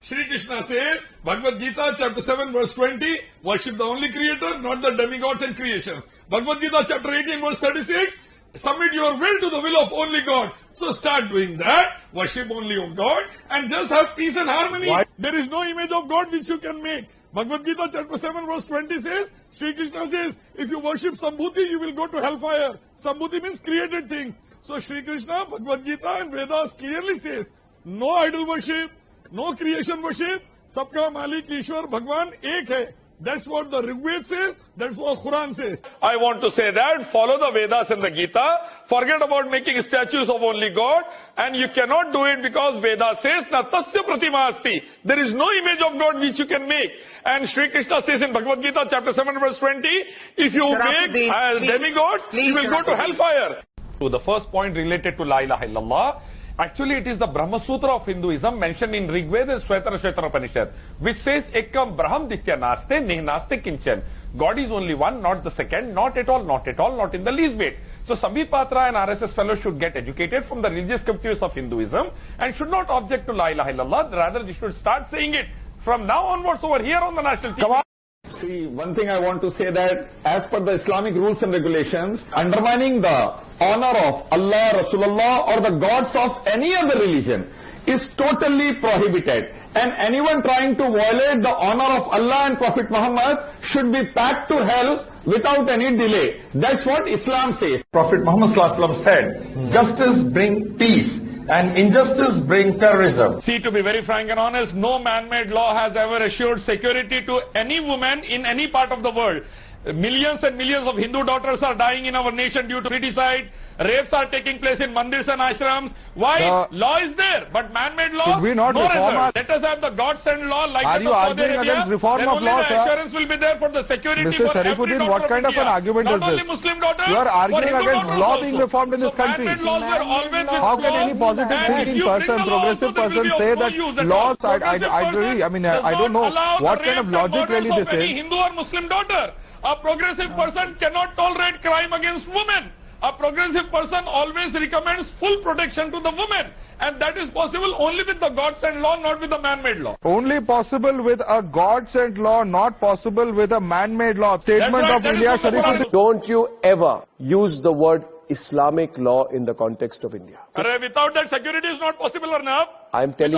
Shri Krishna says, Bhagavad Gita chapter 7 verse 20, worship the only creator, not the demigods and creations. Bhagavad Gita chapter 18 verse 36, submit your will to the will of only God. So start doing that, worship only of God, and just have peace and harmony. Why? There is no image of God which you can make. Bhagavad Gita chapter 7 verse 20 says, Shri Krishna says, if you worship Sambhuti, you will go to hellfire. Sambhuti means created things. So Shri Krishna, Bhagavad Gita and Vedas clearly says, no idol worship, no creation worship, सबका मालिक ईश्वर भगवान एक है. That's what the Rigved says, that's what Quran says. I want to say that, follow the Vedas and the Gita, forget about making statues of only God, and you cannot do it because Veda says, na tasya pratima asti. There is no image of God which you can make. And Shri Krishna says in Bhagavad Gita chapter 7 verse 20, if you make demigods, you will go to hellfire. So the first point related to La ilaha illallah, actually, it is the Brahma Sutra of Hinduism mentioned in Rigveda and Shvetara Upanishad, which says, Ekam Braham Ditya Naste, Neh Naste Kinchan. God is only one, not the second, not at all, not in the least bit. So, Samir Patra and RSS fellows should get educated from the religious scriptures of Hinduism and should not object to La ilaha illallah, rather they should start saying it from now onwards over here on the national TV. See, one thing I want to say that as per the Islamic rules and regulations, undermining the honor of Allah, Rasulullah or the gods of any other religion is totally prohibited. And anyone trying to violate the honor of Allah and Prophet Muhammad should be packed to hell without any delay. That's what Islam says. Prophet Muhammad said, justice brings peace and injustice brings terrorism. See, to be very frank and honest, no man-made law has ever assured security to any woman in any part of the world. Millions and millions of Hindu daughters are dying in our nation due to criticide. Rapes are taking place in mandirs and ashrams. Why? Law is there, but man-made law, should we not no reform result. Let us have the God-sent law like that of Saudi Arabia. Reform then of only law, the assurance will be there for the security Mr. for every Sharifuddin, daughter what kind of an argument not is only this? Muslim daughters, You are arguing against law being reformed in this country. Man-made laws were always How can any positive thinking person, progressive person say that laws, I agree, I mean, I don't know what kind of logic really this is. Hindu or Muslim daughter. A progressive person cannot tolerate crime against women. A progressive person always recommends full protection to the women. And that is possible only with the God-sent law, not with the man-made law. Only possible with a God-sent law, not possible with a man-made law. Statement of ILYAS Sharafuddin. Don't you ever use the word Islamic law in the context of India. Without that, security is not possible, Arnab. I am telling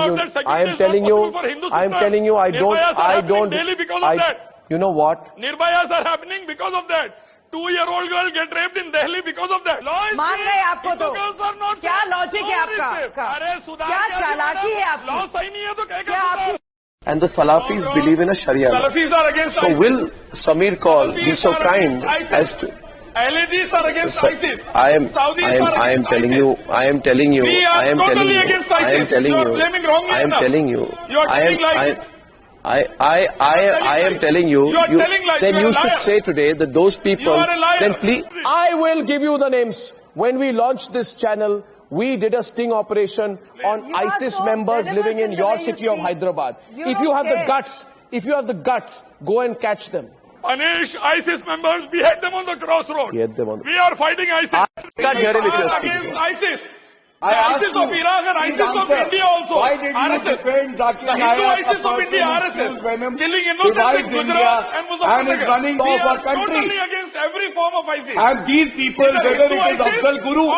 you, I don't. Daily because of that. You know what? Nirbayas are happening because of that. 2-year-old girl get raped in Delhi because of that. Law is मान रहे आपको तो girls are not क्या logic है आपका क्या चालाकी है आपकी लॉ सही नहीं है तो क्या आपकी And the Salafis believe in a Sharia law. Salafis are against So will Samir Kaul be so kind as to... LAGs are against ISIS. I am telling you, We are totally against ISIS. You are blaming wrongly I am enough. telling you, You are telling lies. I am telling you, then you should say today that those people, then please, I will give you the names. When we launched this channel, we did a sting operation on ISIS members living in your city of Hyderabad. If you have the guts, go and catch them. Punish ISIS members, behead them on the crossroad. We are fighting ISIS. I can't hear him if you're against speaking. ISIS. ISIS of Iraq and ISIS of India also. Why did you defend Zakir Naik, Hindu ISIS of India, RSS, killing innocents in Gujarat and Muzaffarnagar. running We off our are country. totally against every form of ISIS. And these people, whether it is Afzal Guru,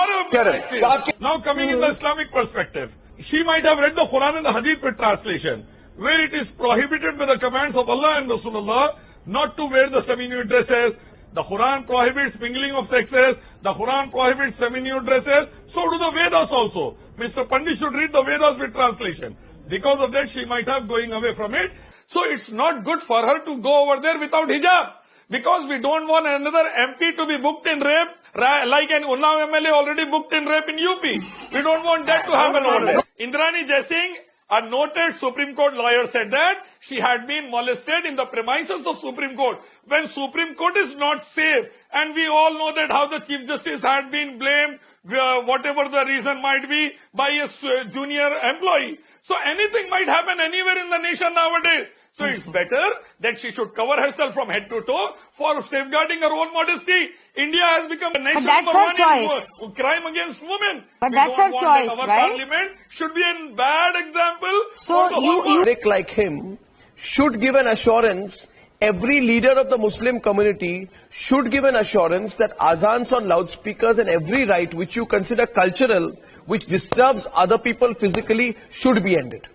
Now coming in the Islamic perspective, she might have read the Quran and the Hadith with translation, where it is prohibited by the commands of Allah and Rasulullah not to wear the semi-nude dresses. The Quran prohibits mingling of sexes. The Quran prohibits semi-nude dresses. So do the Vedas also. Mr. Pandit should read the Vedas with translation. Because of that, she might have going away from it. So it's not good for her to go over there without hijab. Because we don't want another MP to be booked in rape, like an Unnao MLA already booked in rape in UP. We don't want that to happen over there. Indrani Jaising, a noted Supreme Court lawyer, said that she had been molested in the premises of Supreme Court. When Supreme Court is not safe, and we all know that how the Chief Justice had been blamed, whatever the reason might be, by a junior employee. So anything might happen anywhere in the nation nowadays. So it's better that she should cover herself from head to toe for safeguarding her own modesty. India has become a nation that's number her one choice. in crime against women. But We that's don't her want that choice, our right? parliament should be a bad example So for the whole world. Rick like him should give an assurance, every leader of the Muslim community should give an assurance that azans on loudspeakers and every right which you consider cultural, which disturbs other people physically, should be ended.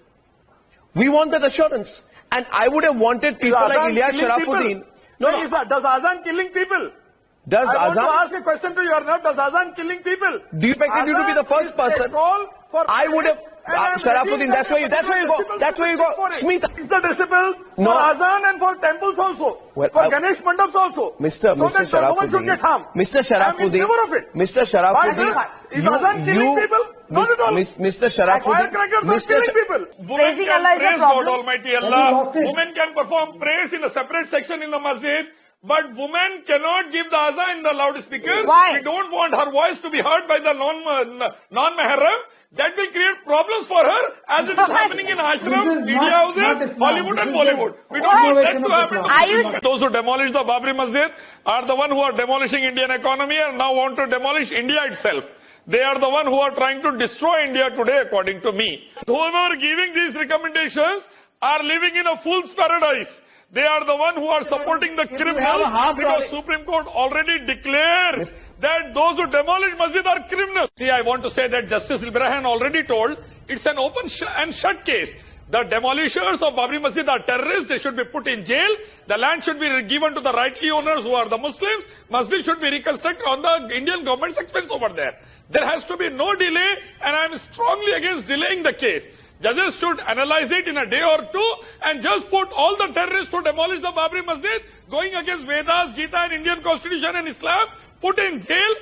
We want that assurance. And I would have wanted people like ILYAS Sharafuddin. Does Azan killing people? Does I want to azan? ask a question to you, Arnab. Does Azan killing people? Do you expect you to be the first person? I would have. Sharafuddin, that's where you go. That's where you go. Smita. It's the decibels No. for Azan and for temples also. Well, for Ganesh Mandaps also. Mr. So that no one should Sharafuddin. get harmed. Mr. I'm in Sharafuddin. favor of it. Mr. Sharafuddin. Is Azan killing people? Not at all. Mr. Sharafuddin. Firecrackers are killing people. Women Praising can Allah is a praise God problem. Almighty Allah. Women can perform praise in a separate section in the masjid. But women cannot give the azan in the loudspeaker. Why? We don't want her voice to be heard by the non-mahram. That will create problems for her, as it is happening in ashrams, media houses, Hollywood and Bollywood. We don't want that to happen. Are you Those who demolished the Babri Masjid are the one who are demolishing Indian economy and now want to demolish India itself. They are the one who are trying to destroy India today, according to me. Whoever giving these recommendations are living in a fool's paradise. They are the one who are supporting the criminals because Supreme Court already declared that those who demolish masjid are criminals. See, I want to say that Justice Ibrahim already told it's an open and shut case. The demolishers of Babri Masjid are terrorists. They should be put in jail. The land should be given to the rightly owners who are the Muslims. Masjid should be reconstructed on the Indian government's expense over there. There has to be no delay, and I am strongly against delaying the case. Judges should analyze it in a day or two and just put all the terrorists who demolish the Babri Masjid, going against Vedas, Gita and Indian Constitution and Islam, put in jail.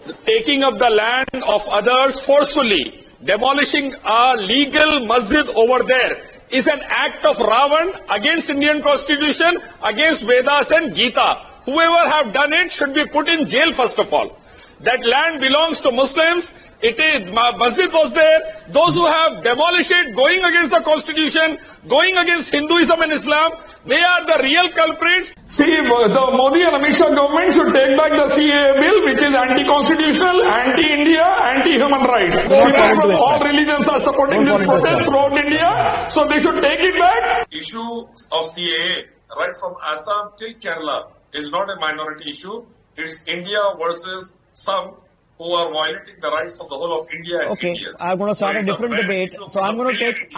The taking of the land of others forcefully, demolishing a legal masjid over there is an act of Ravan against Indian Constitution, against Vedas and Gita. Whoever have done it should be put in jail first of all. That land belongs to Muslims. It is, masjid was there. Those who have demolished it, going against the constitution, going against Hinduism and Islam, they are the real culprits. See, the Modi and Amit Shah government should take back the CAA bill, which is anti-constitutional, anti-India, anti-human rights. People from all religions are supporting this protest throughout India, so they should take it back. Issue of CAA, right from Assam till Kerala, is not a minority issue. It's India versus some who are violating the rights of the whole of India and Indians. I'm going to start a different debate. So I'm going to take...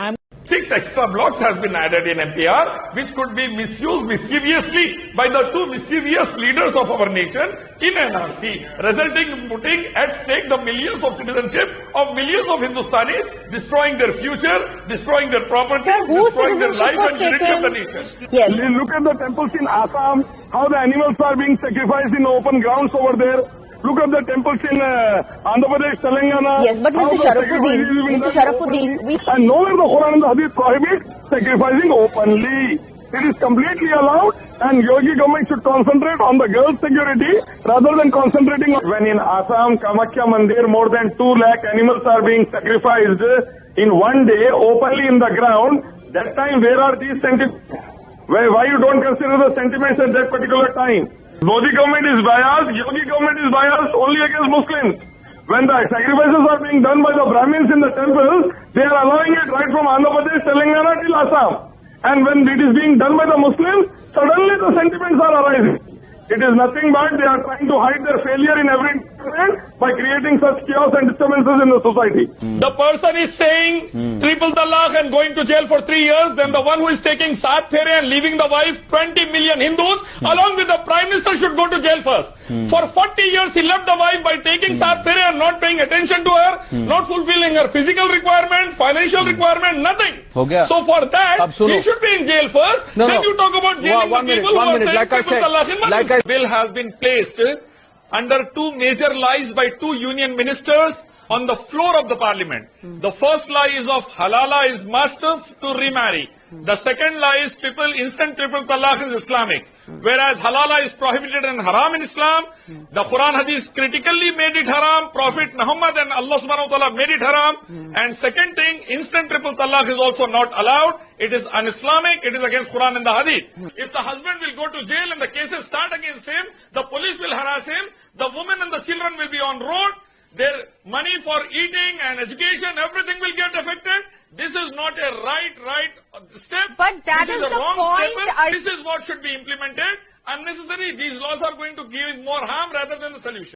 6 extra blocks has been added in MPR, which could be misused mischievously by the two mischievous leaders of our nation in NRC, resulting in putting at stake the millions of citizenship of millions of Hindustanis, destroying their future, destroying their property, Sir, whose destroying their citizenship life was and unity of the taken? nation. Yes. Look at the temples in Assam, how the animals are being sacrificed in open grounds over there. Look at the temples in Andhra Pradesh, Telangana. Yes, but Mr. Sharafuddin, And nowhere the Quran and the Hadith prohibit sacrificing openly. It is completely allowed, and Yogi government should concentrate on the girls' security rather than concentrating on... When in Assam, Kamakhya Mandir, more than 2 lakh animals are being sacrificed in one day openly in the ground. That time, where are these sentiments? Why you don't consider the sentiments at that particular time? Modi government is biased, Yogi government is biased only against Muslims. When the sacrifices are being done by the Brahmins in the temples, they are allowing it right from Andhra Pradesh, Telangana till Assam. And when it is being done by the Muslims, suddenly the sentiments are arising. It is nothing but they are trying to hide their failure in every trend by creating such chaos and disturbances in the society. The person is saying triple talaq and going to jail for 3 years, then the one who is taking Saat Phere and leaving the wife, 20 million Hindus, along with the Prime Minister should go to jail first. For 40 years he left the wife by taking Saat Phere and not paying attention to her, not fulfilling her physical requirement, financial requirement, nothing. So for that, he should be in jail first, then you talk about jailing the people who are saying triple talaq in Muslims. Bill has been placed under 2 major lies by 2 union ministers on the floor of the parliament. The first lie is of halala is must to remarry. The second lie is instant triple talaq is Islamic. Whereas halala is prohibited and haram in Islam. The Quran Hadith critically made it haram. Prophet Muhammad and Allah subhanahu wa ta'ala made it haram. And second thing, instant triple talaq is also not allowed. It is un-Islamic. It is against Quran and the Hadith. If the husband will go to jail and the cases start against him, the police will harass him. The woman and the children will be on road. Their money for eating and education, everything will get affected. This is not a right step. But that this is a the wrong point. step. This is what should be implemented. Unnecessary. These laws are going to give more harm rather than the solution.